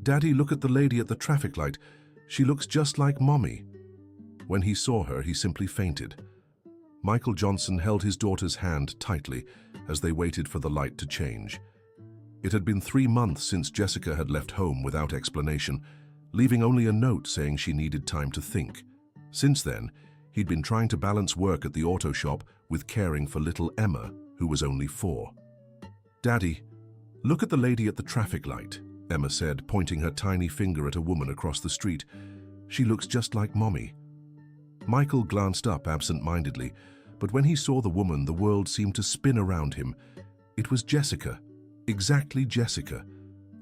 "Daddy, look at the lady at the traffic light. She looks just like Mommy." When he saw her, he simply fainted. Michael Johnson held his daughter's hand tightly as they waited for the light to change. It had been 3 months since Jessica had left home without explanation, leaving only a note saying she needed time to think. Since then, he'd been trying to balance work at the auto shop with caring for little Emma, who was only 4. "Daddy, look at the lady at the traffic light," Emma said, pointing her tiny finger at a woman across the street. "She looks just like Mommy." Michael glanced up absent-mindedly, but when he saw the woman, the world seemed to spin around him. It was Jessica, exactly Jessica.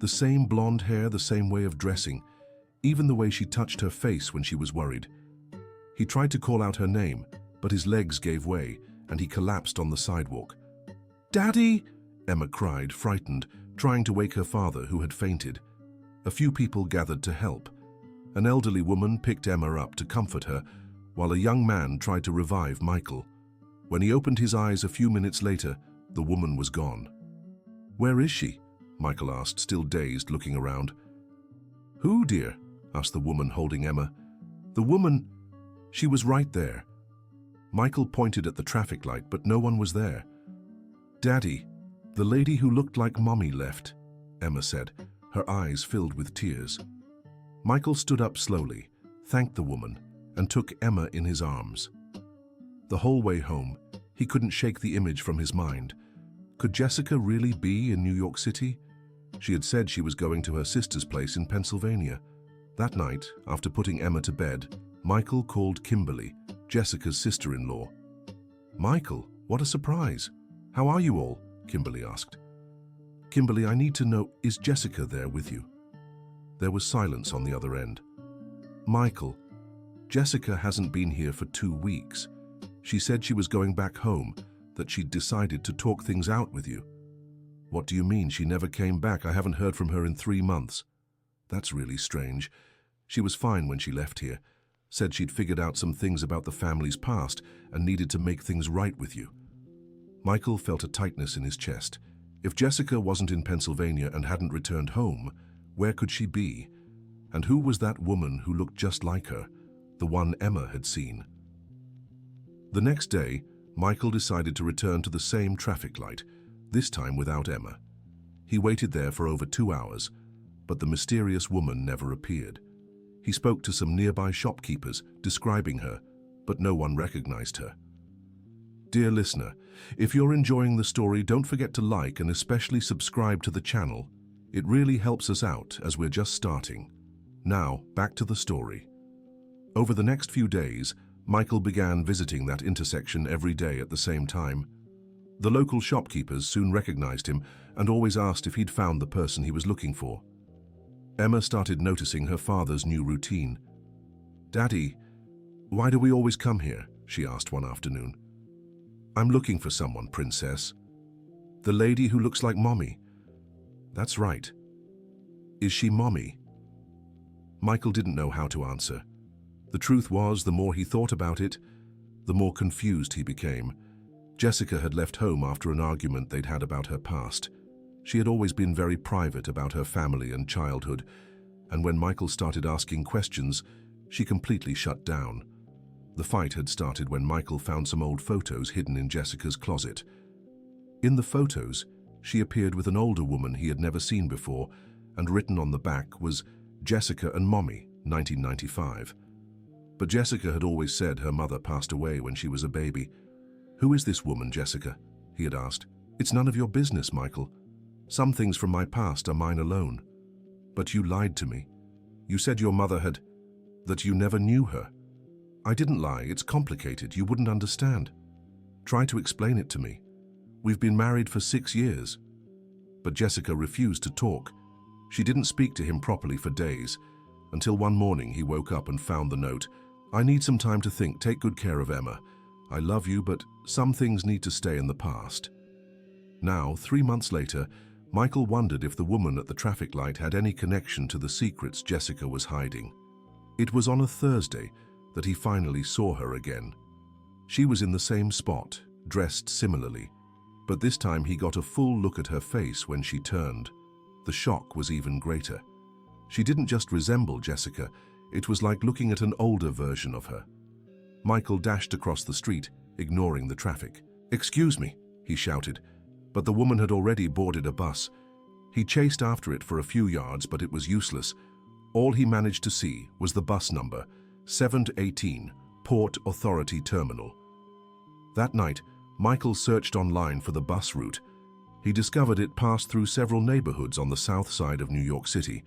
The same blonde hair, the same way of dressing, even the way she touched her face when she was worried. He tried to call out her name, but his legs gave way, and he collapsed on the sidewalk. "Daddy!" Emma cried, frightened, trying to wake her father, who had fainted. A few people gathered to help. An elderly woman picked Emma up to comfort her, while a young man tried to revive Michael. When he opened his eyes a few minutes later, the woman was gone. "Where is she?" Michael asked, still dazed, looking around. "Who, dear?" asked the woman holding Emma. "The woman, she was right there." Michael pointed at the traffic light, but no one was there. "Daddy, the lady who looked like Mommy left," Emma said, her eyes filled with tears. Michael stood up slowly, thanked the woman, and took Emma in his arms. The whole way home, he couldn't shake the image from his mind. Could Jessica really be in New York City? She had said she was going to her sister's place in Pennsylvania. That night, after putting Emma to bed, Michael called Kimberly, Jessica's sister-in-law. "Michael, what a surprise! How are you all?" Kimberly asked. "Kimberly, I need to know, is Jessica there with you?" There was silence on the other end. "Michael, Jessica hasn't been here for 2 weeks. She said she was going back home, that she'd decided to talk things out with you." "What do you mean she never came back? I haven't heard from her in 3 months." "That's really strange. She was fine when she left here. Said she'd figured out some things about the family's past and needed to make things right with you." Michael felt a tightness in his chest. If Jessica wasn't in Pennsylvania and hadn't returned home, where could she be? And who was that woman who looked just like her, the one Emma had seen? The next day, Michael decided to return to the same traffic light, this time without Emma. He waited there for over 2 hours, but the mysterious woman never appeared. He spoke to some nearby shopkeepers, describing her, but no one recognized her. Dear listener, if you're enjoying the story, don't forget to like and especially subscribe to the channel. It really helps us out as we're just starting. Now, back to the story. Over the next few days, Michael began visiting that intersection every day at the same time. The local shopkeepers soon recognized him and always asked if he'd found the person he was looking for. Emma started noticing her father's new routine. "Daddy, why do we always come here?" she asked one afternoon. "I'm looking for someone, Princess." "The lady who looks like Mommy?" "That's right." "Is she Mommy?" Michael didn't know how to answer. The truth was, the more he thought about it, the more confused he became. Jessica had left home after an argument they'd had about her past. She had always been very private about her family and childhood, and when Michael started asking questions, she completely shut down. The fight had started when Michael found some old photos hidden in Jessica's closet. In the photos, she appeared with an older woman he had never seen before, and written on the back was Jessica and Mommy, 1995. But Jessica had always said her mother passed away when she was a baby. "Who is this woman, Jessica?" he had asked. "It's none of your business, Michael. Some things from my past are mine alone." "But you lied to me. You said your mother that you never knew her." "I didn't lie. It's complicated. You wouldn't understand. Try to explain it to me. We've been married for 6 years." But Jessica refused to talk. She didn't speak to him properly for days, until one morning he woke up and found the note. "I need some time to think. Take good care of Emma. I love you, but some things need to stay in the past." Now, 3 months later, Michael wondered if the woman at the traffic light had any connection to the secrets Jessica was hiding. It was on a Thursday that he finally saw her again. She was in the same spot, dressed similarly, but this time he got a full look at her face when she turned. The shock was even greater. She didn't just resemble Jessica, it was like looking at an older version of her. Michael dashed across the street, ignoring the traffic. "Excuse me," he shouted, but the woman had already boarded a bus. He chased after it for a few yards, but it was useless. All he managed to see was the bus number, 718, Port Authority Terminal. That night, Michael searched online for the bus route. He discovered it passed through several neighborhoods on the south side of New York City.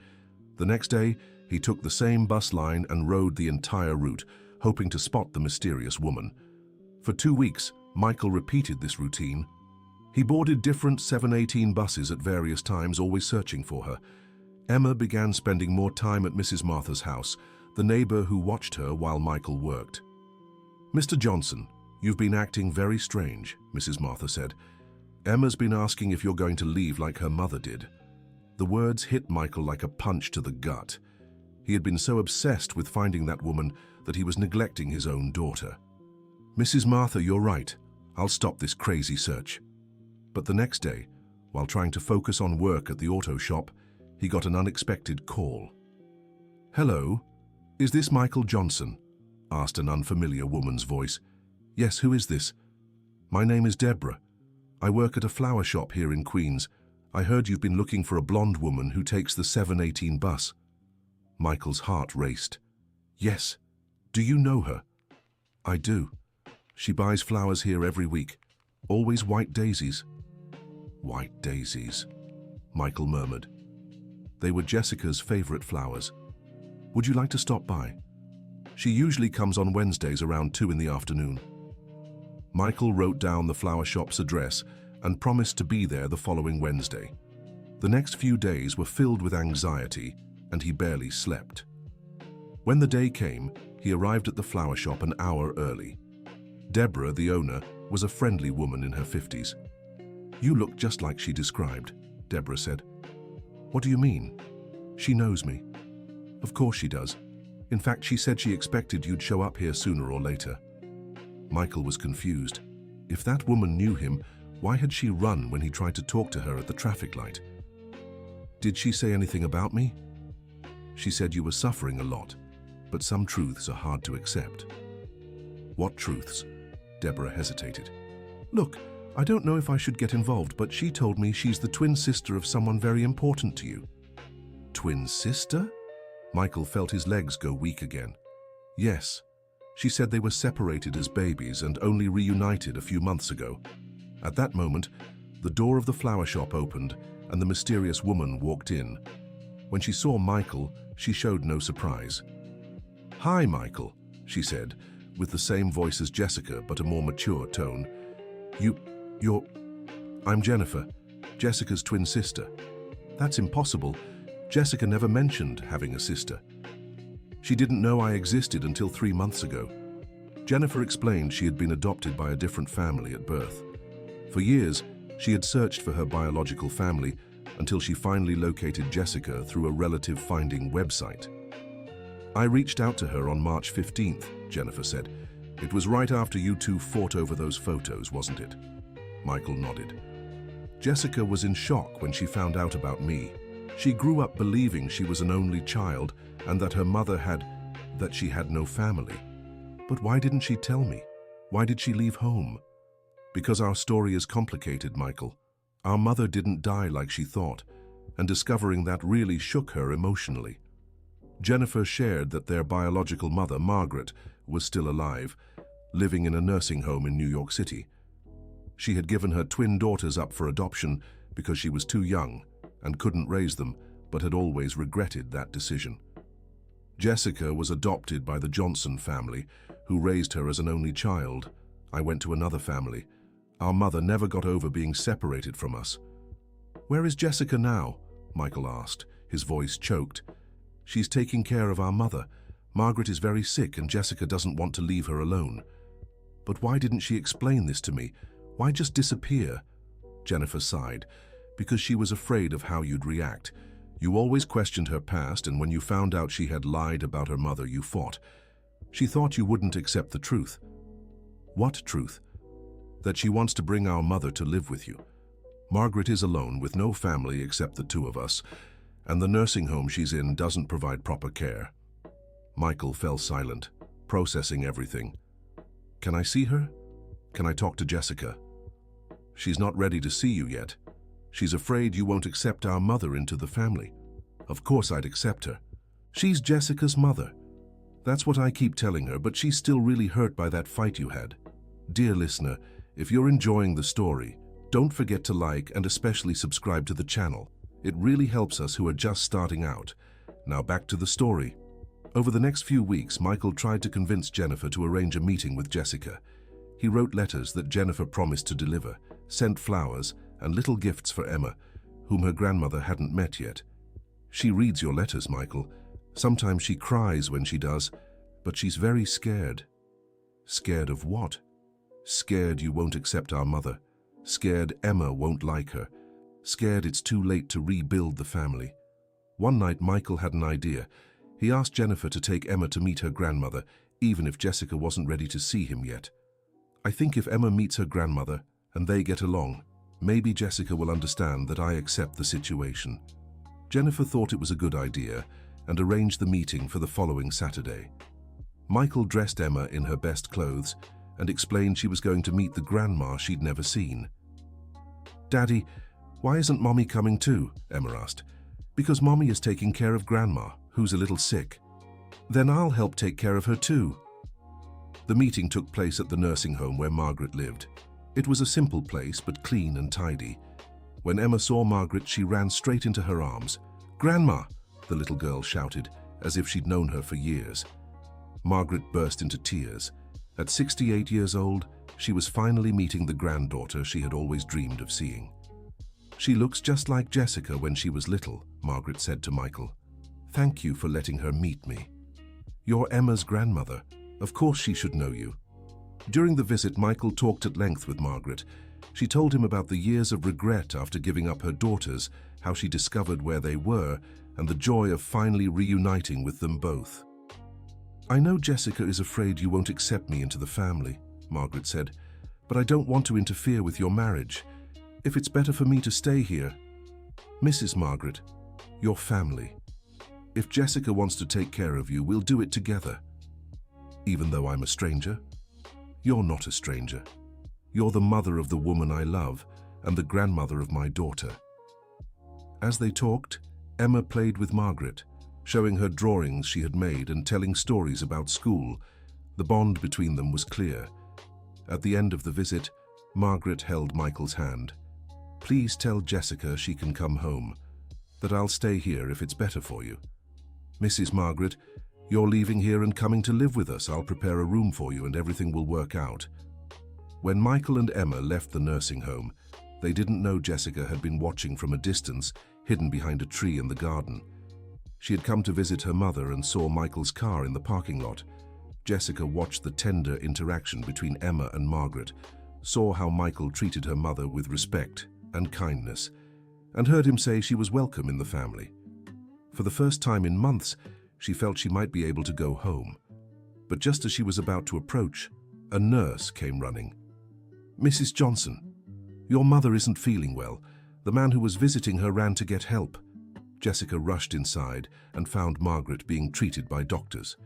The next day, he took the same bus line and rode the entire route, hoping to spot the mysterious woman. For 2 weeks, Michael repeated this routine. He boarded different 718 buses at various times, always searching for her. Emma began spending more time at Mrs. Martha's house, the neighbor who watched her while Michael worked. "Mr. Johnson, you've been acting very strange," Mrs. Martha said. "Emma's been asking if you're going to leave like her mother did." The words hit Michael like a punch to the gut. He had been so obsessed with finding that woman that he was neglecting his own daughter. "Mrs. Martha, you're right. I'll stop this crazy search." But the next day, while trying to focus on work at the auto shop, he got an unexpected call. "Hello, is this Michael Johnson?" asked an unfamiliar woman's voice. "Yes, who is this?" "My name is Deborah. I work at a flower shop here in Queens. I heard you've been looking for a blonde woman who takes the 718 bus." Michael's heart raced. "Yes. Do you know her?" "I do. She buys flowers here every week. Always white daisies." "White daisies," Michael murmured. They were Jessica's favorite flowers. "Would you like to stop by? She usually comes on Wednesdays around 2 in the afternoon." Michael wrote down the flower shop's address and promised to be there the following Wednesday. The next few days were filled with anxiety, and he barely slept. When the day came, he arrived at the flower shop an hour early. Deborah, the owner, was a friendly woman in her 50s. "You look just like she described," Deborah said. "What do you mean?" "She knows me." "Of course she does. In fact, she said she expected you'd show up here sooner or later." Michael was confused. If that woman knew him, why had she run when he tried to talk to her at the traffic light? "Did she say anything about me?" "She said you were suffering a lot, but some truths are hard to accept." "What truths?" Deborah hesitated. "Look, I don't know if I should get involved, but she told me she's the twin sister of someone very important to you." "Twin sister?" Michael felt his legs go weak again. "Yes. She said they were separated as babies and only reunited a few months ago." At that moment, the door of the flower shop opened and the mysterious woman walked in. When she saw Michael, she showed no surprise. "Hi, Michael," she said, with the same voice as Jessica but a more mature tone. I'm Jennifer, Jessica's twin sister." "That's impossible. Jessica never mentioned having a sister." "She didn't know I existed until 3 months ago." Jennifer explained she had been adopted by a different family at birth. For years, she had searched for her biological family until she finally located Jessica through a relative finding website. "I reached out to her on March 15th, Jennifer said. "It was right after you two fought over those photos, wasn't it?" Michael nodded. "Jessica was in shock when she found out about me. She grew up believing she was an only child and that her mother that she had no family. But why didn't she tell me? Why did she leave home?" "Because our story is complicated, Michael. Our mother didn't die like she thought, and discovering that really shook her emotionally." Jennifer shared that their biological mother, Margaret, was still alive, living in a nursing home in New York City. She had given her twin daughters up for adoption because she was too young and couldn't raise them, but had always regretted that decision. Jessica was adopted by the Johnson family, who raised her as an only child. I went to another family. Our mother never got over being separated from us. "Where is Jessica now?" Michael asked, his voice choked. "She's taking care of our mother. Margaret is very sick and Jessica doesn't want to leave her alone." "But why didn't she explain this to me? Why just disappear?" Jennifer sighed. "Because she was afraid of how you'd react. You always questioned her past, and when you found out she had lied about her mother, you fought. She thought you wouldn't accept the truth." "What truth?" "That she wants to bring our mother to live with you. Margaret is alone with no family except the two of us, and the nursing home she's in doesn't provide proper care. Michael fell silent, processing everything. Can I see her? Can I talk to Jessica? She's not ready to see you yet. She's afraid you won't accept our mother into the family. Of course I'd accept her. She's Jessica's mother. That's what I keep telling her, but she's still really hurt by that fight you had. Dear listener, if you're enjoying the story, don't forget to like and especially subscribe to the channel. It really helps us who are just starting out. Now back to the story. Over the next few weeks, Michael tried to convince Jennifer to arrange a meeting with Jessica. He wrote letters that Jennifer promised to deliver, sent flowers and little gifts for Emma, whom her grandmother hadn't met yet. She reads your letters, Michael. Sometimes she cries when she does, but she's very scared. Scared of what? Scared you won't accept our mother. Scared Emma won't like her. Scared it's too late to rebuild the family. One night, Michael had an idea. He asked Jennifer to take Emma to meet her grandmother, even if Jessica wasn't ready to see him yet. I think if Emma meets her grandmother and they get along, maybe Jessica will understand that I accept the situation. Jennifer thought it was a good idea and arranged the meeting for the following Saturday. Michael dressed Emma in her best clothes and explained she was going to meet the grandma she'd never seen. "Daddy, why isn't Mommy coming too?" Emma asked. "Because Mommy is taking care of Grandma, who's a little sick. Then I'll help take care of her too." The meeting took place at the nursing home where Margaret lived. It was a simple place, but clean and tidy. When Emma saw Margaret, she ran straight into her arms. "Grandma!" the little girl shouted, as if she'd known her for years. Margaret burst into tears. At 68 years old, she was finally meeting the granddaughter she had always dreamed of seeing. "She looks just like Jessica when she was little," Margaret said to Michael. "Thank you for letting her meet me. You're Emma's grandmother. Of course she should know you." During the visit, Michael talked at length with Margaret. She told him about the years of regret after giving up her daughters, how she discovered where they were, and the joy of finally reuniting with them both. "I know Jessica is afraid you won't accept me into the family," Margaret said, "but I don't want to interfere with your marriage. If it's better for me to stay here..." "Mrs. Margaret, your family. If Jessica wants to take care of you, we'll do it together. Even though I'm a stranger, you're not a stranger. You're the mother of the woman I love and the grandmother of my daughter." As they talked, Emma played with Margaret, showing her drawings she had made and telling stories about school. The bond between them was clear. At the end of the visit, Margaret held Michael's hand. "Please tell Jessica she can come home, that I'll stay here if it's better for you. Mrs. Margaret, you're leaving here and coming to live with us. I'll prepare a room for you and everything will work out." When Michael and Emma left the nursing home, they didn't know Jessica had been watching from a distance, hidden behind a tree in the garden. She had come to visit her mother and saw Michael's car in the parking lot. Jessica watched the tender interaction between Emma and Margaret, saw how Michael treated her mother with respect and kindness, and heard him say she was welcome in the family. For the first time in months, she felt she might be able to go home. But just as she was about to approach, a nurse came running. "Mrs. Johnson, your mother isn't feeling well. The man who was visiting her ran to get help." Jessica rushed inside and found Margaret being treated by doctors.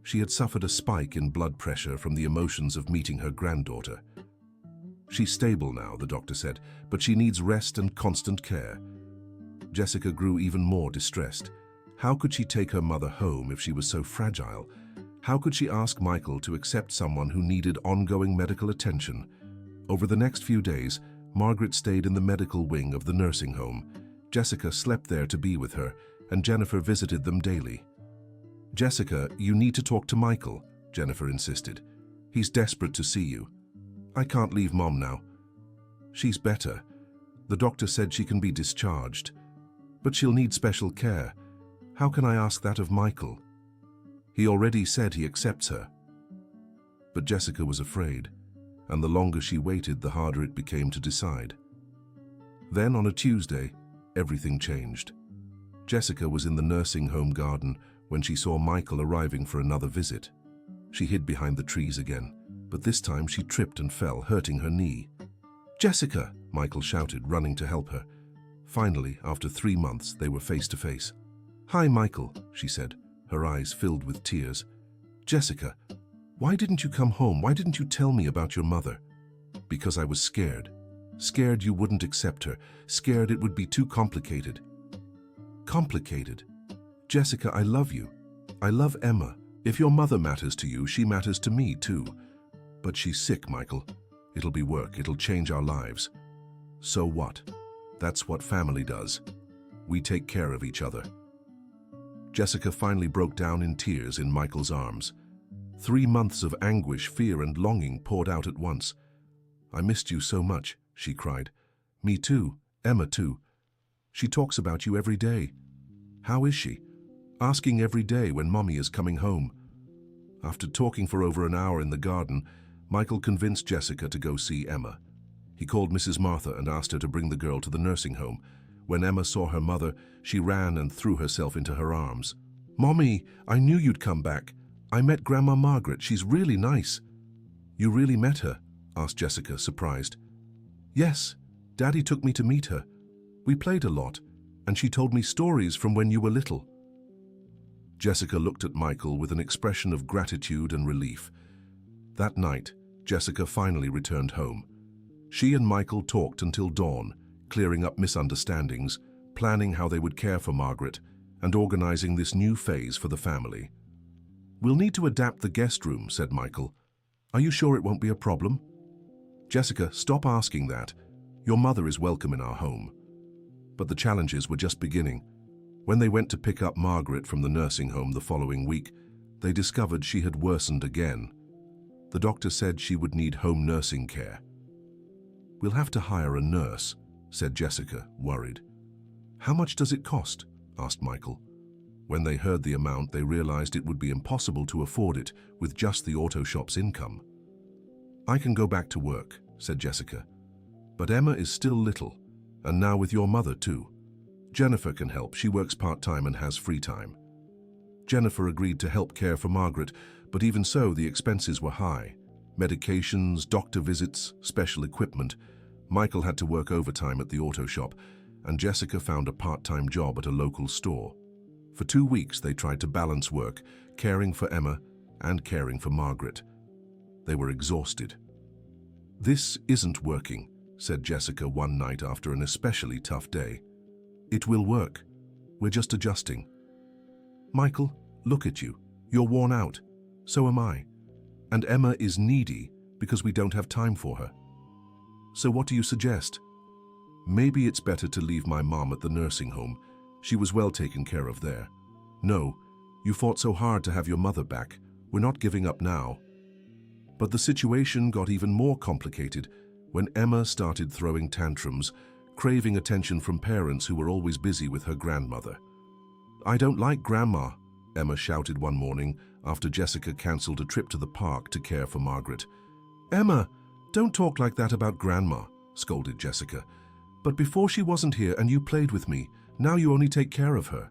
She had suffered a spike in blood pressure from the emotions of meeting her granddaughter. "She's stable now," the doctor said, "but she needs rest and constant care." Jessica grew even more distressed. How could she take her mother home if she was so fragile? How could she ask Michael to accept someone who needed ongoing medical attention? Over the next few days, Margaret stayed in the medical wing of the nursing home. Jessica slept there to be with her, and Jennifer visited them daily. "Jessica, you need to talk to Michael," Jennifer insisted. "He's desperate to see you." "I can't leave Mom now." "She's better. The doctor said she can be discharged. But she'll need special care. How can I ask that of Michael? He already said he accepts her." But Jessica was afraid, and the longer she waited, the harder it became to decide. Then on a Tuesday, everything changed. Jessica was in the nursing home garden when she saw Michael arriving for another visit. She hid behind the trees again, but this time she tripped and fell, hurting her knee. "Jessica!" Michael shouted, running to help her. Finally, after 3 months, they were face to face. "Hi, Michael," she said, her eyes filled with tears. "Jessica, why didn't you come home? Why didn't you tell me about your mother?" "Because I was scared. Scared you wouldn't accept her. Scared it would be too complicated." "Complicated? Jessica, I love you. I love Emma. If your mother matters to you, she matters to me too. But she's sick, Michael. It'll be work. It'll change our lives. So what? That's what family does. We take care of each other." Jessica finally broke down in tears in Michael's arms. 3 months of anguish, fear, and longing poured out at once. "I missed you so much," she cried. "Me too. Emma too. She talks about you every day. How is she? Asking every day when Mommy is coming home." After talking for over an hour in the garden, Michael convinced Jessica to go see Emma. He called Mrs. Martha and asked her to bring the girl to the nursing home. When Emma saw her mother, she ran and threw herself into her arms. "Mommy, I knew you'd come back. I met Grandma Margaret. She's really nice." "You really met her?" asked Jessica, surprised. "Yes, Daddy took me to meet her. We played a lot, and she told me stories from when you were little." Jessica looked at Michael with an expression of gratitude and relief. That night, Jessica finally returned home. She and Michael talked until dawn, clearing up misunderstandings, planning how they would care for Margaret, and organizing this new phase for the family. "We'll need to adapt the guest room," said Michael. "Are you sure it won't be a problem?" "Jessica, stop asking that. Your mother is welcome in our home." But the challenges were just beginning. When they went to pick up Margaret from the nursing home the following week, they discovered she had worsened again. The doctor said she would need home nursing care. "We'll have to hire a nurse," said Jessica, worried. "How much does it cost?" asked Michael. When they heard the amount, they realized it would be impossible to afford it with just the auto shop's income. "I can go back to work," said Jessica. "But Emma is still little, and now with your mother too. Jennifer can help. She works part-time and has free time." Jennifer agreed to help care for Margaret, but even so, the expenses were high. Medications, doctor visits, special equipment. Michael had to work overtime at the auto shop, and Jessica found a part-time job at a local store. For 2 weeks, they tried to balance work, caring for Emma and caring for Margaret. They were exhausted. "This isn't working," said Jessica one night after an especially tough day. "It will work. We're just adjusting." "Michael, look at you. You're worn out. So am I. And Emma is needy because we don't have time for her. So what do you suggest?" "Maybe it's better to leave my mom at the nursing home. She was well taken care of there." "No, you fought so hard to have your mother back. We're not giving up now." But the situation got even more complicated when Emma started throwing tantrums, craving attention from parents who were always busy with her grandmother. "I don't like Grandma," Emma shouted one morning after Jessica cancelled a trip to the park to care for Margaret. "Emma, don't talk like that about Grandma," scolded Jessica. "But before she wasn't here and you played with me. Now you only take care of her."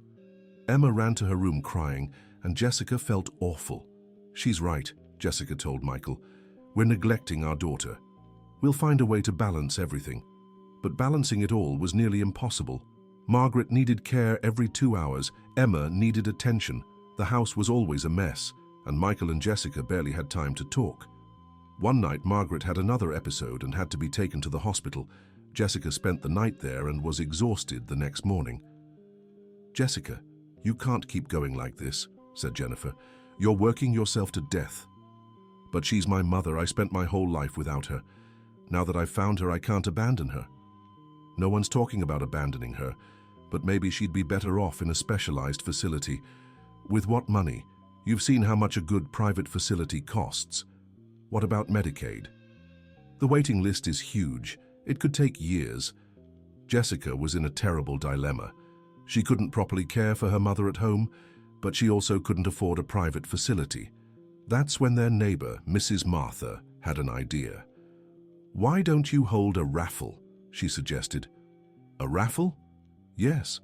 Emma ran to her room crying, and Jessica felt awful. "She's right," Jessica told Michael. "We're neglecting our daughter. We'll find a way to balance everything." But balancing it all was nearly impossible. Margaret needed care every 2 hours. Emma needed attention. The house was always a mess, and Michael and Jessica barely had time to talk. One night, Margaret had another episode and had to be taken to the hospital. Jessica spent the night there and was exhausted the next morning. "Jessica, you can't keep going like this," said Jennifer. "You're working yourself to death." "But she's my mother. I spent my whole life without her. Now that I've found her, I can't abandon her." "No one's talking about abandoning her, but maybe she'd be better off in a specialized facility. With what money? You've seen how much a good private facility costs. What about Medicaid?" "The waiting list is huge. It could take years." Jessica was in a terrible dilemma. She couldn't properly care for her mother at home, but she also couldn't afford a private facility. That's when their neighbor, Mrs. Martha, had an idea. "Why don't you hold a raffle?" she suggested. "A raffle?" "Yes.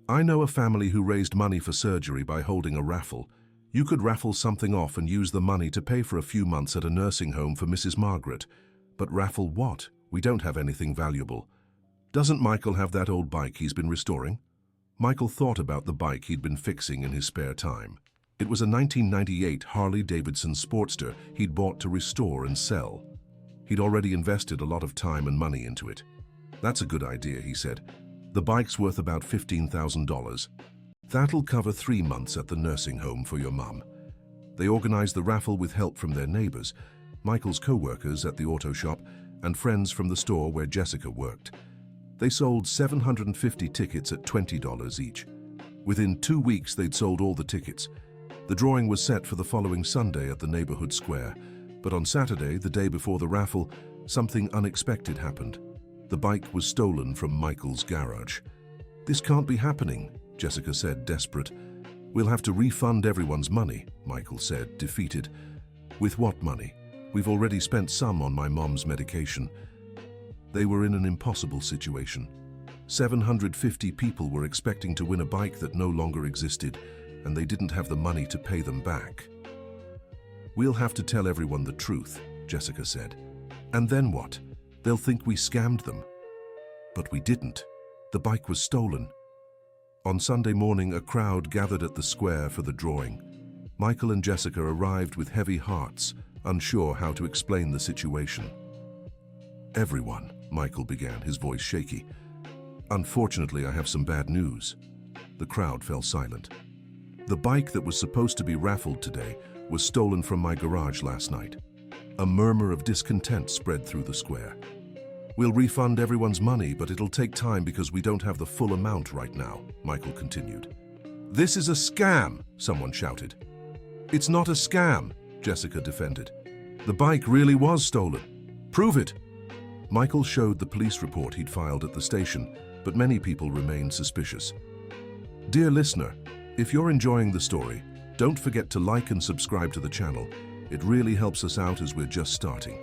I know a family who raised money for surgery by holding a raffle. You could raffle something off and use the money to pay for a few months at a nursing home for Mrs. Margaret. But raffle what? We don't have anything valuable." Doesn't Michael have that old bike he's been restoring? Michael thought about the bike he'd been fixing in his spare time. It was a 1998 Harley-Davidson Sportster he'd bought to restore and sell. He'd already invested a lot of time and money into it. That's a good idea, he said. The bike's worth about $15,000. That'll cover 3 months at the nursing home for your mum. They organized the raffle with help from their neighbors, Michael's co-workers at the auto shop, and friends from the store where Jessica worked. They sold 750 tickets at $20 each. Within 2 weeks, they'd sold all the tickets. The drawing was set for the following Sunday at the neighborhood square, but on Saturday, the day before the raffle, something unexpected happened. The bike was stolen from Michael's garage. "This can't be happening," Jessica said, desperate. "We'll have to refund everyone's money," Michael said, defeated. "With what money? We've already spent some on my mom's medication." They were in an impossible situation. 750 people were expecting to win a bike that no longer existed, and they didn't have the money to pay them back. "We'll have to tell everyone the truth," Jessica said. "And then what? They'll think we scammed them." But we didn't. The bike was stolen. On Sunday morning, a crowd gathered at the square for the drawing. Michael and Jessica arrived with heavy hearts, unsure how to explain the situation. "Everyone," Michael began, his voice shaky. "Unfortunately, I have some bad news." The crowd fell silent. "The bike that was supposed to be raffled today was stolen from my garage last night." A murmur of discontent spread through the square. "We'll refund everyone's money, but it'll take time because we don't have the full amount right now," Michael continued. "This is a scam," someone shouted. "It's not a scam," Jessica defended. "The bike really was stolen. Prove it." Michael showed the police report he'd filed at the station, but many people remained suspicious. Dear listener, if you're enjoying the story, don't forget to like and subscribe to the channel. It really helps us out as we're just starting.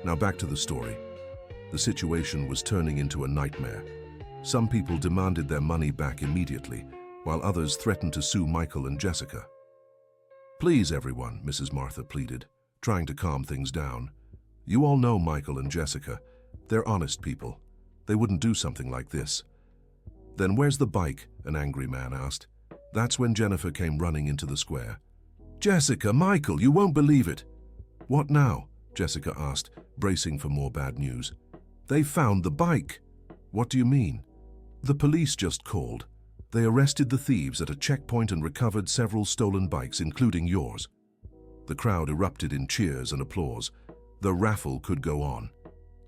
Now back to the story. The situation was turning into a nightmare. Some people demanded their money back immediately, while others threatened to sue Michael and Jessica. "Please, everyone," Mrs. Martha pleaded, trying to calm things down. "You all know Michael and Jessica. They're honest people. They wouldn't do something like this." "Then where's the bike?" an angry man asked. That's when Jennifer came running into the square. "Jessica, Michael, you won't believe it." "What now?" Jessica asked, bracing for more bad news. "They found the bike." "What do you mean?" "The police just called. They arrested the thieves at a checkpoint and recovered several stolen bikes, including yours." The crowd erupted in cheers and applause. The raffle could go on.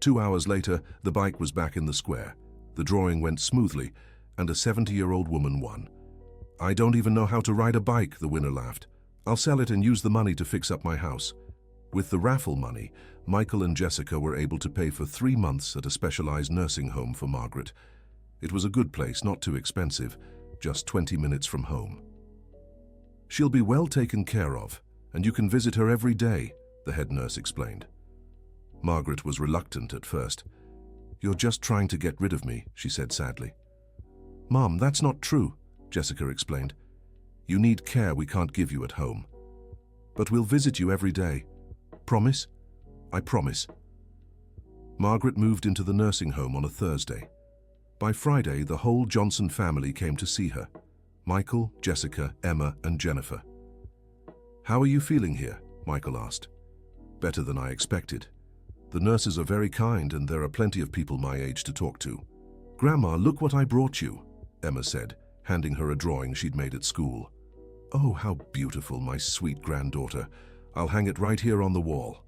2 hours later, the bike was back in the square. The drawing went smoothly, and a 70-year-old woman won. "I don't even know how to ride a bike," the winner laughed. "I'll sell it and use the money to fix up my house." With the raffle money, Michael and Jessica were able to pay for 3 months at a specialized nursing home for Margaret. It was a good place, not too expensive, just 20 minutes from home. "She'll be well taken care of, and you can visit her every day," the head nurse explained. Margaret was reluctant at first. "You're just trying to get rid of me," she said sadly. "Mom, that's not true," Jessica explained. "You need care we can't give you at home. But we'll visit you every day. Promise?" "I promise." Margaret moved into the nursing home on a Thursday. By Friday, the whole Johnson family came to see her. Michael, Jessica, Emma, and Jennifer. "How are you feeling here?" Michael asked. "Better than I expected. The nurses are very kind and there are plenty of people my age to talk to." "Grandma, look what I brought you," Emma said, handing her a drawing she'd made at school. "Oh, how beautiful, my sweet granddaughter. I'll hang it right here on the wall."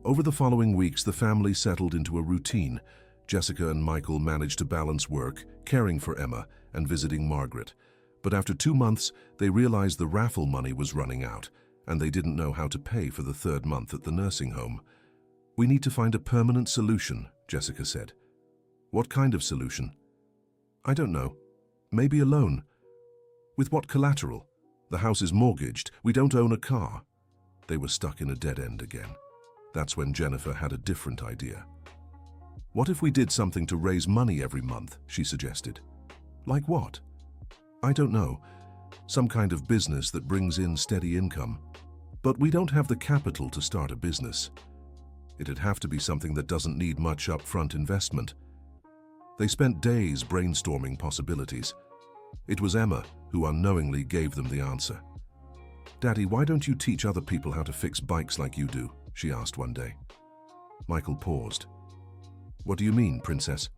Over the following weeks, the family settled into a routine. Jessica and Michael managed to balance work, caring for Emma, and visiting Margaret. But after 2 months, they realized the raffle money was running out, and they didn't know how to pay for the 3rd month at the nursing home. "We need to find a permanent solution," Jessica said. "What kind of solution?" "I don't know. Maybe a loan." "With what collateral? The house is mortgaged. We don't own a car." They were stuck in a dead end again. That's when Jennifer had a different idea. "What if we did something to raise money every month?" she suggested. "Like what?" "I don't know. Some kind of business that brings in steady income. But we don't have the capital to start a business. It'd have to be something that doesn't need much upfront investment." They spent days brainstorming possibilities. It was Emma who unknowingly gave them the answer. "Daddy, why don't you teach other people how to fix bikes like you do?" she asked one day. Michael paused. "What do you mean, Princess?"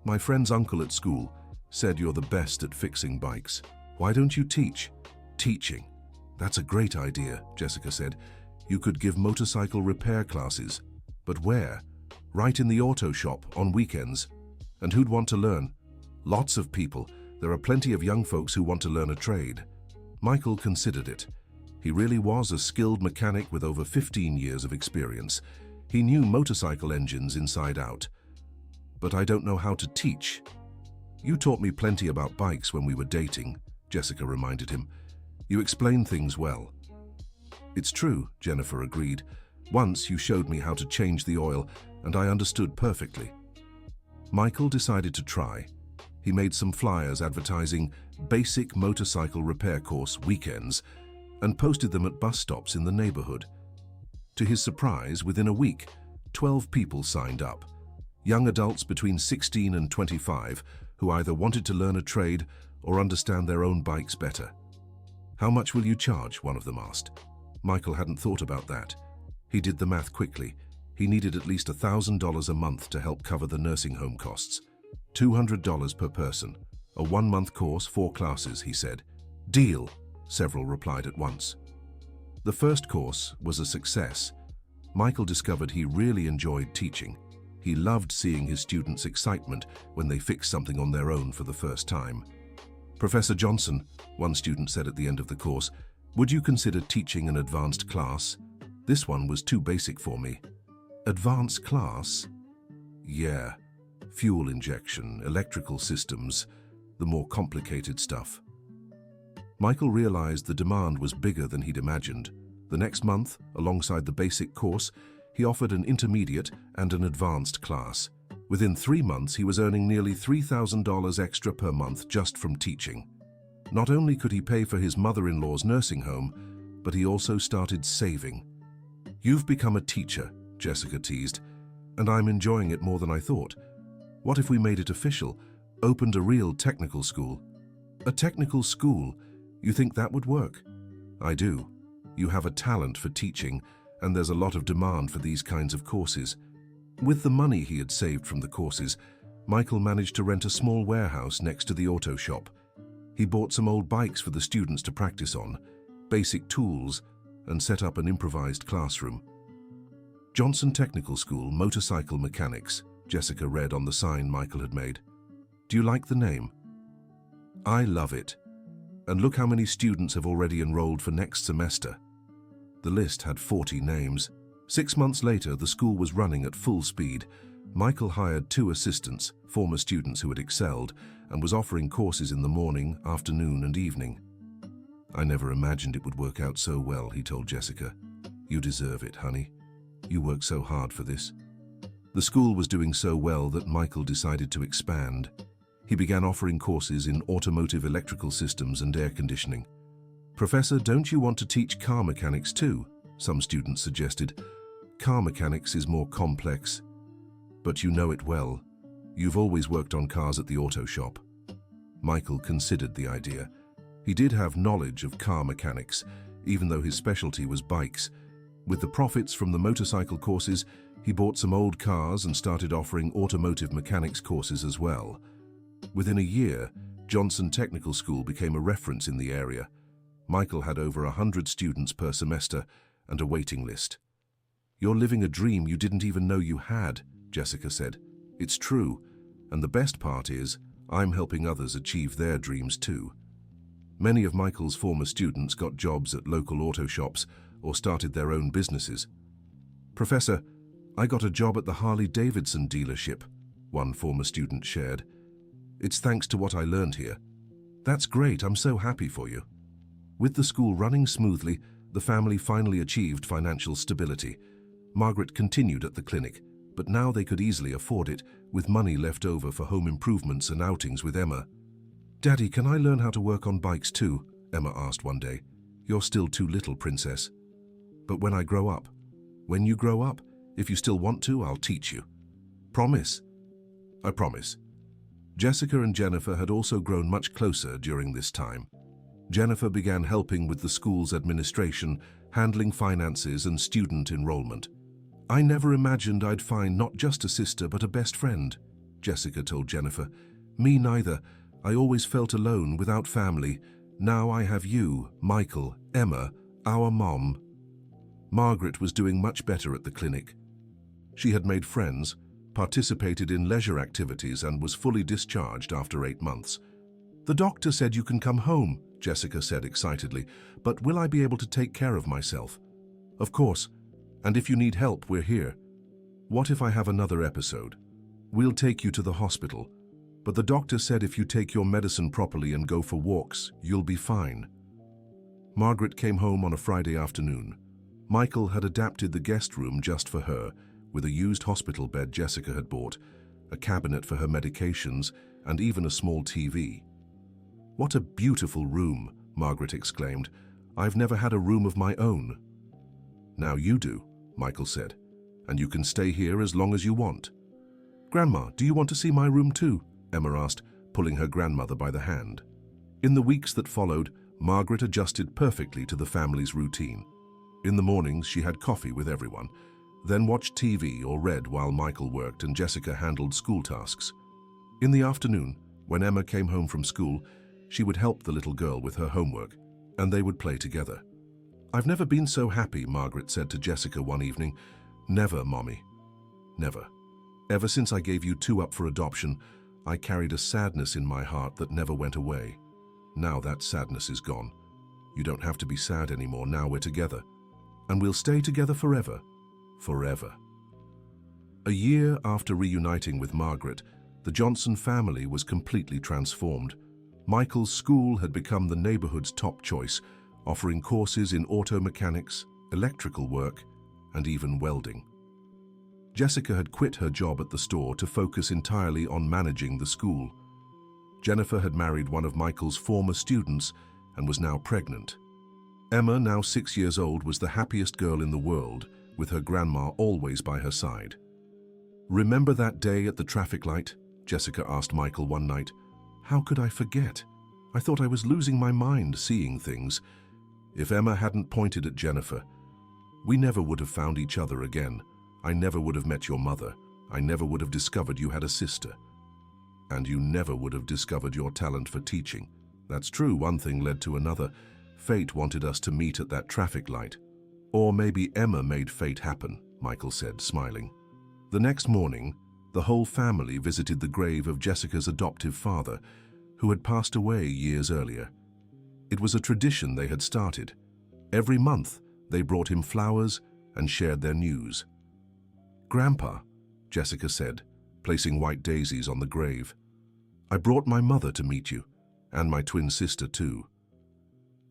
"My friend's uncle at school said you're the best at fixing bikes. Why don't you teach?" "Teaching? That's a great idea," Jessica said. "You could give motorcycle repair classes. But where? Right in the auto shop on weekends. And who'd want to learn?" "Lots of people. There are plenty of young folks who want to learn a trade." Michael considered it. He really was a skilled mechanic with over 15 years of experience. He knew motorcycle engines inside out. "But I don't know how to teach." "You taught me plenty about bikes when we were dating," Jessica reminded him. "You explained things well." "It's true," Jennifer agreed. "Once you showed me how to change the oil, and I understood perfectly." Michael decided to try. He made some flyers advertising basic motorcycle repair course weekends and posted them at bus stops in the neighborhood. To his surprise, within a week, 12 people signed up. Young adults between 16 and 25 who either wanted to learn a trade or understand their own bikes better. "How much will you charge?" one of them asked. Michael hadn't thought about that. He did the math quickly. He needed at least $1,000 a month to help cover the nursing home costs. $200 per person. A 1-month course, 4 classes, he said. "Deal," several replied at once. The first course was a success. Michael discovered he really enjoyed teaching. He loved seeing his students' excitement when they fixed something on their own for the first time. "Professor Johnson," one student said at the end of the course, "would you consider teaching an advanced class? This one was too basic for me." "Advanced class?" "Yeah. Fuel injection, electrical systems, the more complicated stuff." Michael realized the demand was bigger than he'd imagined. The next month, alongside the basic course, he offered an intermediate and an advanced class. Within 3 months, he was earning nearly $3,000 extra per month just from teaching. Not only could he pay for his mother-in-law's nursing home, but he also started saving. "You've become a teacher," Jessica teased, "and I'm enjoying it more than I thought. What if we made it official, opened a real technical school?" "A technical school? You think that would work?" "I do. You have a talent for teaching, and there's a lot of demand for these kinds of courses." With the money he had saved from the courses, Michael managed to rent a small warehouse next to the auto shop. He bought some old bikes for the students to practice on, basic tools, and set up an improvised classroom. "Johnson Technical School, Motorcycle Mechanics," Jessica read on the sign Michael had made. "Do you like the name?" "I love it. And look how many students have already enrolled for next semester." The list had 40 names. 6 months later, the school was running at full speed. Michael hired 2 assistants, former students who had excelled, and was offering courses in the morning, afternoon, and evening. "I never imagined it would work out so well," he told Jessica. "You deserve it, honey. You worked so hard for this." The school was doing so well that Michael decided to expand. He began offering courses in automotive electrical systems and air conditioning. "Professor, don't you want to teach car mechanics too?" some students suggested. "Car mechanics is more complex." "But you know it well. You've always worked on cars at the auto shop." Michael considered the idea. He did have knowledge of car mechanics, even though his specialty was bikes. With the profits from the motorcycle courses, he bought some old cars and started offering automotive mechanics courses as well. Within a year, Johnson Technical School became a reference in the area. Michael had over 100 students per semester and a waiting list. "You're living a dream you didn't even know you had," Jessica said. "It's true, and the best part is, I'm helping others achieve their dreams too." Many of Michael's former students got jobs at local auto shops or started their own businesses. "Professor, I got a job at the Harley-Davidson dealership," one former student shared. "It's thanks to what I learned here." "That's great, I'm so happy for you." With the school running smoothly, the family finally achieved financial stability. Margaret continued at the clinic, but now they could easily afford it, with money left over for home improvements and outings with Emma. "Daddy, can I learn how to work on bikes too?" Emma asked one day. "You're still too little, Princess." "But when I grow up?" "When you grow up, if you still want to, I'll teach you." "Promise?" I promise." Jessica and Jennifer had also grown much closer during this time. Jennifer began helping with the school's administration, handling finances and student enrollment. "I never imagined I'd find not just a sister but a best friend," Jessica told Jennifer. "Me neither. I always felt alone, without family. Now I have you, Michael, Emma, our mom." Margaret was doing much better at the clinic. She had made friends, participated in leisure activities, and was fully discharged after 8 months. "The doctor said you can come home," Jessica said excitedly, "but will I be able to take care of myself?" "Of course, and if you need help, we're here." "What if I have another episode?" "We'll take you to the hospital, but the doctor said if you take your medicine properly and go for walks, you'll be fine." Margaret came home on a Friday afternoon. Michael had adapted the guest room just for her, with a used hospital bed Jessica had bought, a cabinet for her medications, and even a small TV. "What a beautiful room," Margaret exclaimed. "I've never had a room of my own." "Now you do," Michael said, "and you can stay here as long as you want." "Grandma, do you want to see my room too?" Emma asked, pulling her grandmother by the hand. In the weeks that followed, Margaret adjusted perfectly to the family's routine. In the mornings, she had coffee with everyone, then watched TV or read while Michael worked and Jessica handled school tasks. In the afternoon, when Emma came home from school, she would help the little girl with her homework, and they would play together. "I've never been so happy," Margaret said to Jessica one evening. "Never, Mommy. Never. Ever since I gave you two up for adoption, I carried a sadness in my heart that never went away. Now that sadness is gone. You don't have to be sad anymore. Now we're together. And we'll stay together forever. Forever." A year after reuniting with Margaret, the Johnson family was completely transformed. Michael's school had become the neighborhood's top choice, offering courses in auto mechanics, electrical work, and even welding. Jessica had quit her job at the store to focus entirely on managing the school. Jennifer had married one of Michael's former students and was now pregnant. Emma, now 6 years old, was the happiest girl in the world, with her grandma always by her side. "Remember that day at the traffic light?" Jessica asked Michael one night. "How could I forget? I thought I was losing my mind seeing things." If Emma hadn't pointed at Jennifer, "We never would have found each other again. I never would have met your mother. I never would have discovered you had a sister. And you never would have discovered your talent for teaching." That's true, one thing led to another. Fate wanted us to meet at that traffic light. "Or maybe Emma made fate happen," Michael said, smiling. The next morning, the whole family visited the grave of Jessica's adoptive father, who had passed away years earlier. It was a tradition they had started. Every month, they brought him flowers and shared their news. "Grandpa," Jessica said, placing white daisies on the grave, "I brought my mother to meet you, and my twin sister too."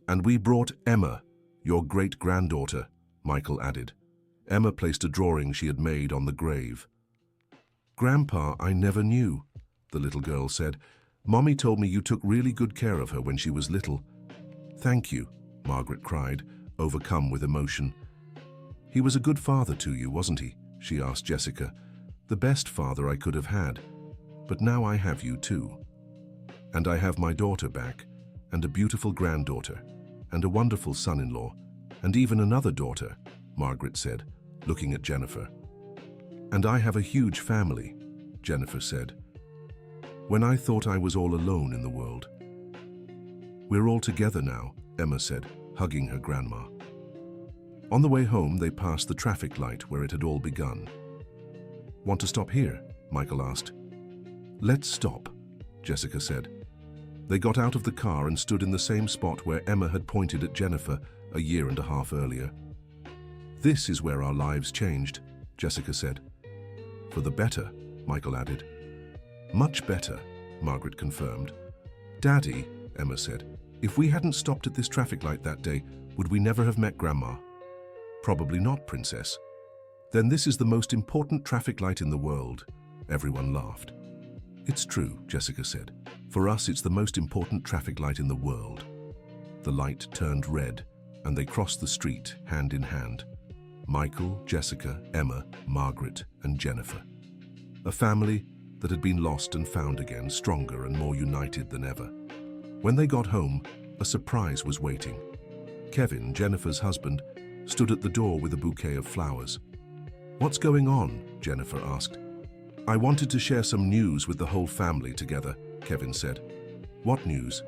"And we brought Emma, your great-granddaughter," Michael added. Emma placed a drawing she had made on the grave. "Grandpa, I never knew," the little girl said. "Mommy told me you took really good care of her when she was little." "Thank you," Margaret cried, overcome with emotion. "He was a good father to you, wasn't he?" she asked Jessica. "The best father I could have had. But now I have you too. And I have my daughter back, and a beautiful granddaughter, and a wonderful son-in-law, and even another daughter," Margaret said, looking at Jennifer. "And I have a huge family," Jennifer said. "When I thought I was all alone in the world." "We're all together now," Emma said, hugging her grandma. On the way home, they passed the traffic light where it had all begun. "Want to stop here?" Michael asked. "Let's stop," Jessica said. They got out of the car and stood in the same spot where Emma had pointed at Jennifer a year and a half earlier. "This is where our lives changed," Jessica said. "For the better," Michael added. "Much better," Margaret confirmed. "Daddy," Emma said, "if we hadn't stopped at this traffic light that day, would we never have met Grandma?" "Probably not, Princess." "Then this is the most important traffic light in the world." Everyone laughed. "It's true," Jessica said. "For us, it's the most important traffic light in the world." The light turned red, and they crossed the street hand in hand. Michael, Jessica, Emma, Margaret, and Jennifer. A family that had been lost and found again, stronger and more united than ever. When they got home, a surprise was waiting. Kevin, Jennifer's husband, stood at the door with a bouquet of flowers. "What's going on?" Jennifer asked. "I wanted to share some news with the whole family together," Kevin said. "What news?"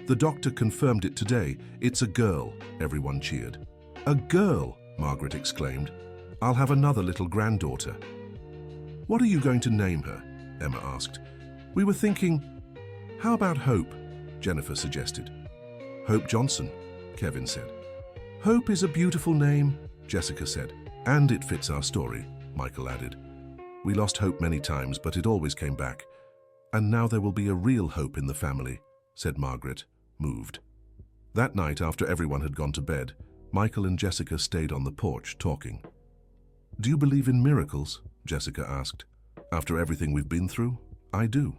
"The doctor confirmed it today. It's a girl," everyone cheered. "A girl!" Margaret exclaimed. "I'll have another little granddaughter." "What are you going to name her?" Emma asked. "We were thinking, how about Hope?" Jennifer suggested. "Hope Johnson," Kevin said. "Hope is a beautiful name," Jessica said. "And it fits our story," Michael added. "We lost Hope many times, but it always came back. And now there will be a real Hope in the family," said Margaret, moved. That night, after everyone had gone to bed, Michael and Jessica stayed on the porch talking. "Do you believe in miracles?" Jessica asked. "After everything we've been through, I do."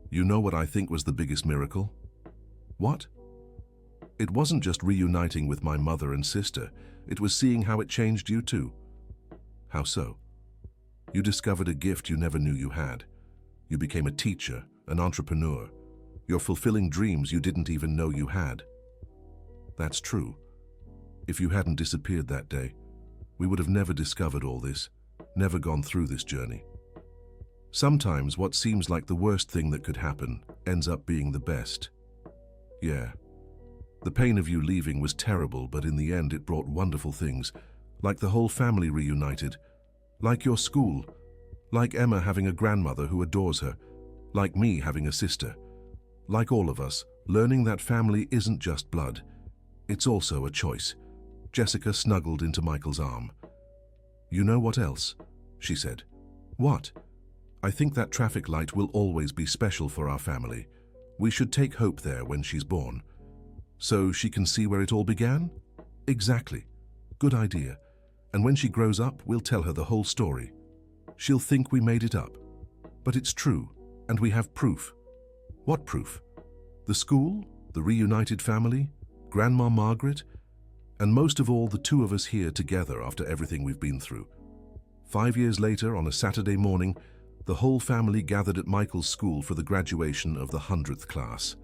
"You know what I think was the biggest miracle?" "What?" "It wasn't just reuniting with my mother and sister. It was seeing how it changed you too." "How so?" "You discovered a gift you never knew you had. You became a teacher, an entrepreneur. You're fulfilling dreams you didn't even know you had." "That's true. If you hadn't disappeared that day, we would have never discovered all this, never gone through this journey. Sometimes what seems like the worst thing that could happen ends up being the best." "Yeah. The pain of you leaving was terrible, but in the end it brought wonderful things, like the whole family reunited, like your school, like Emma having a grandmother who adores her, like me having a sister, like all of us, learning that family isn't just blood. It's also a choice." Jessica snuggled into Michael's arm. "You know what else?" she said. "What?" "I think that traffic light will always be special for our family. We should take Hope there when she's born. So she can see where it all began?" "Exactly. Good idea. And when she grows up, we'll tell her the whole story. She'll think we made it up. But it's true, and we have proof." "What proof?" "The school, the reunited family, Grandma Margaret, and most of all, the two of us here together after everything we've been through." 5 years later, on a Saturday morning, the whole family gathered at Michael's school for the graduation of the 100th class.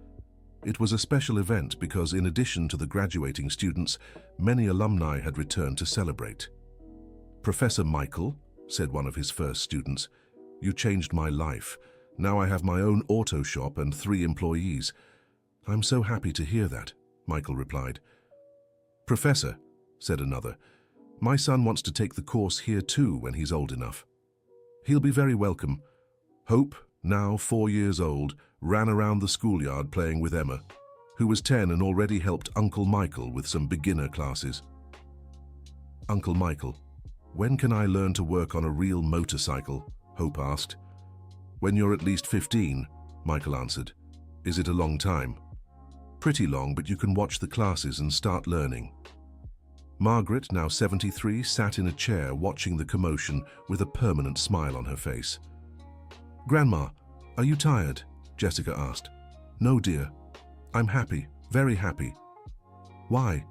It was a special event because, in addition to the graduating students, many alumni had returned to celebrate. "Professor Michael," said one of his first students, "you changed my life. Now I have my own auto shop and 3 employees." "I'm so happy to hear that," Michael replied. "Professor," said another, "my son wants to take the course here too when he's old enough. He'll be very welcome." Hope, now 4 years old, ran around the schoolyard playing with Emma, who was 10 and already helped Uncle Michael with some beginner classes. "Uncle Michael, when can I learn to work on a real motorcycle?" Hope asked. "When you're at least 15, Michael answered. "Is it a long time?" "Pretty long, but you can watch the classes and start learning." Margaret, now 73, sat in a chair watching the commotion with a permanent smile on her face. "Grandma, are you tired?" Jessica asked. "No, dear. I'm happy, very happy." "Why?"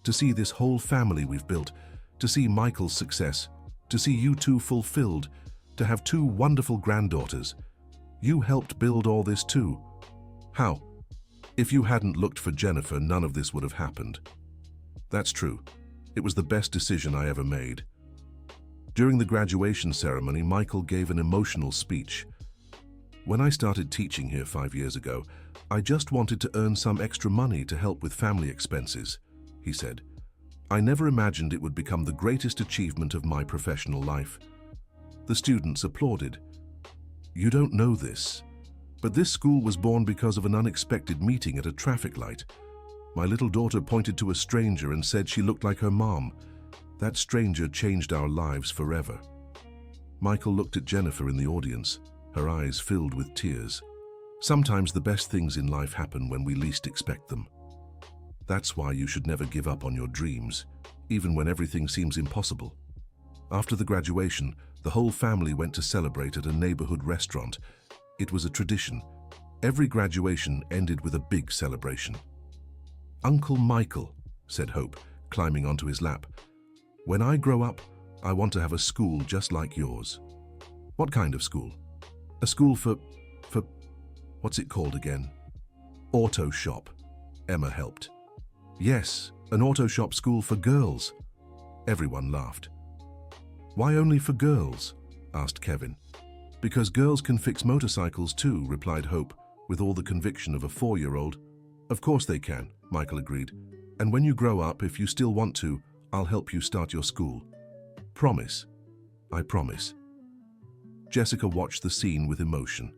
"To see this whole family we've built, to see Michael's success, to see you two fulfilled, to have 2 wonderful granddaughters. You helped build all this too." "How?" "If you hadn't looked for Jennifer, none of this would have happened." "That's true. It was the best decision I ever made." During the graduation ceremony, Michael gave an emotional speech. "When I started teaching here 5 years ago, I just wanted to earn some extra money to help with family expenses," he said. "I never imagined it would become the greatest achievement of my professional life." The students applauded. "You don't know this, but this school was born because of an unexpected meeting at a traffic light. My little daughter pointed to a stranger and said she looked like her mom. That stranger changed our lives forever." Michael looked at Jennifer in the audience, her eyes filled with tears. "Sometimes the best things in life happen when we least expect them. That's why you should never give up on your dreams, even when everything seems impossible." After the graduation, the whole family went to celebrate at a neighborhood restaurant. It was a tradition. Every graduation ended with a big celebration. "Uncle Michael," said Hope, climbing onto his lap, "when I grow up, I want to have a school just like yours." What kind of school? A school for, what's it called again? Auto shop. Emma helped. Yes, an auto shop school for girls. Everyone laughed. Why only for girls? Asked Kevin. Because girls can fix motorcycles too, replied Hope, with all the conviction of a 4-year-old. Of course they can, Michael agreed. And when you grow up, if you still want to, I'll help you start your school. Promise? I promise. Jessica watched the scene with emotion.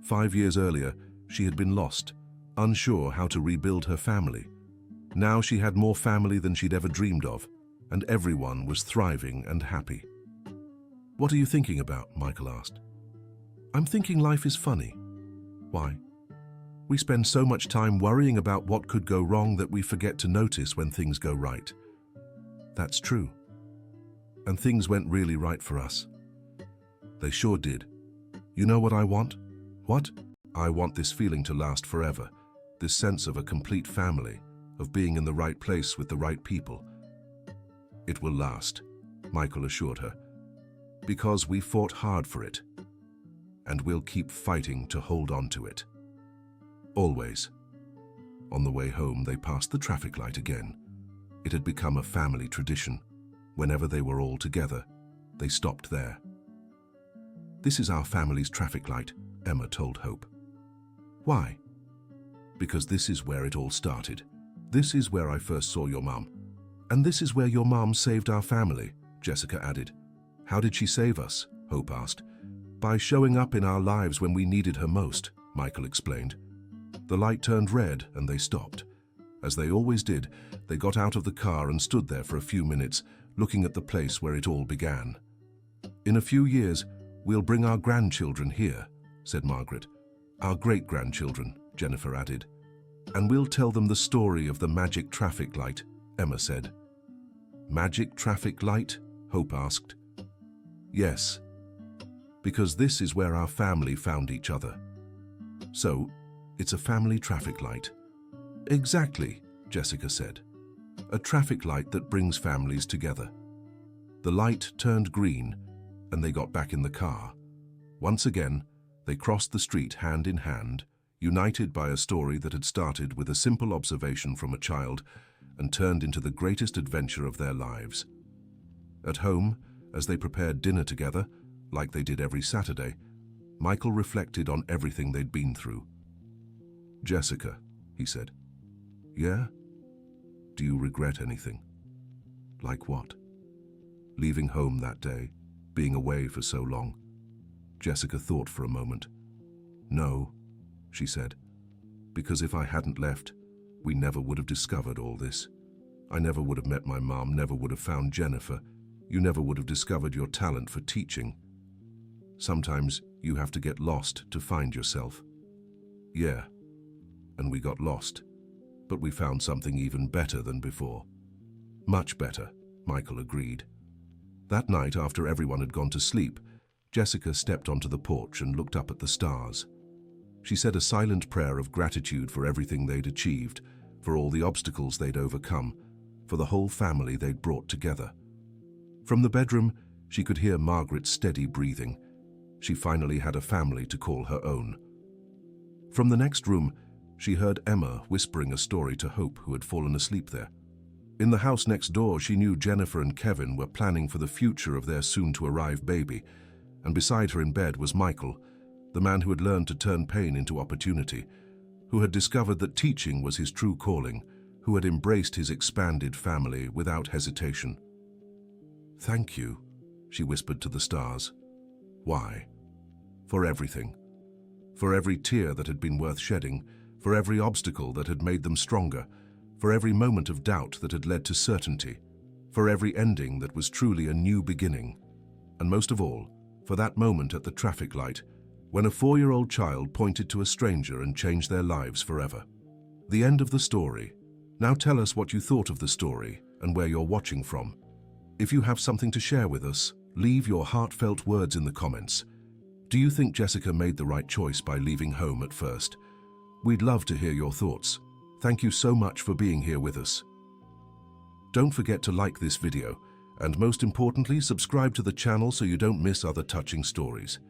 5 years earlier, she had been lost, unsure how to rebuild her family. Now she had more family than she'd ever dreamed of, and everyone was thriving and happy. What are you thinking about? Michael asked. I'm thinking life is funny. Why? We spend so much time worrying about what could go wrong that we forget to notice when things go right. That's true. And things went really right for us. They sure did. You know what I want? What? I want this feeling to last forever, this sense of a complete family, of being in the right place with the right people. It will last, Michael assured her, because we fought hard for it, and we'll keep fighting to hold on to it. Always. On the way home, they passed the traffic light again. It had become a family tradition. Whenever they were all together, they stopped there. This is our family's traffic light, Emma told Hope. Why? Because this is where it all started. This is where I first saw your mum. And this is where your mum saved our family, Jessica added. How did she save us? Hope asked. By showing up in our lives when we needed her most, Michael explained. The light turned red and they stopped. As they always did, they got out of the car and stood there for a few minutes, looking at the place where it all began. In a few years, we'll bring our grandchildren here, said Margaret. Our great-grandchildren, Jennifer added. And we'll tell them the story of the magic traffic light, Emma said. Magic traffic light? Hope asked. Yes, because this is where our family found each other. So, it's a family traffic light. Exactly, Jessica said. A traffic light that brings families together. The light turned green, and they got back in the car. Once again, they crossed the street hand in hand, united by a story that had started with a simple observation from a child and turned into the greatest adventure of their lives. At home, as they prepared dinner together, like they did every Saturday, Michael reflected on everything they'd been through. Jessica, he said. Yeah? Do you regret anything? Like what? Leaving home that day, being away for so long. Jessica thought for a moment. No, she said, because if I hadn't left, we never would have discovered all this. I never would have met my mom, never would have found Jennifer. You never would have discovered your talent for teaching. Sometimes you have to get lost to find yourself. Yeah, and we got lost, but we found something even better than before. Much better, Michael agreed. That night, after everyone had gone to sleep, Jessica stepped onto the porch and looked up at the stars. She said a silent prayer of gratitude for everything they'd achieved, for all the obstacles they'd overcome, for the whole family they'd brought together. From the bedroom, she could hear Margaret's steady breathing. She finally had a family to call her own. From the next room, she heard Emma whispering a story to Hope, who had fallen asleep there. In the house next door, she knew Jennifer and Kevin were planning for the future of their soon-to-arrive baby, and beside her in bed was Michael, the man who had learned to turn pain into opportunity, who had discovered that teaching was his true calling, who had embraced his expanded family without hesitation. Thank you, she whispered to the stars. Why? For everything. For every tear that had been worth shedding, for every obstacle that had made them stronger, for every moment of doubt that had led to certainty, for every ending that was truly a new beginning, and most of all, for that moment at the traffic light, when a 4-year-old child pointed to a stranger and changed their lives forever. The end of the story. Now tell us what you thought of the story and where you're watching from. If you have something to share with us, leave your heartfelt words in the comments. Do you think Jessica made the right choice by leaving home at first? We'd love to hear your thoughts. Thank you so much for being here with us. Don't forget to like this video And most importantly, subscribe to the channel so you don't miss other touching stories.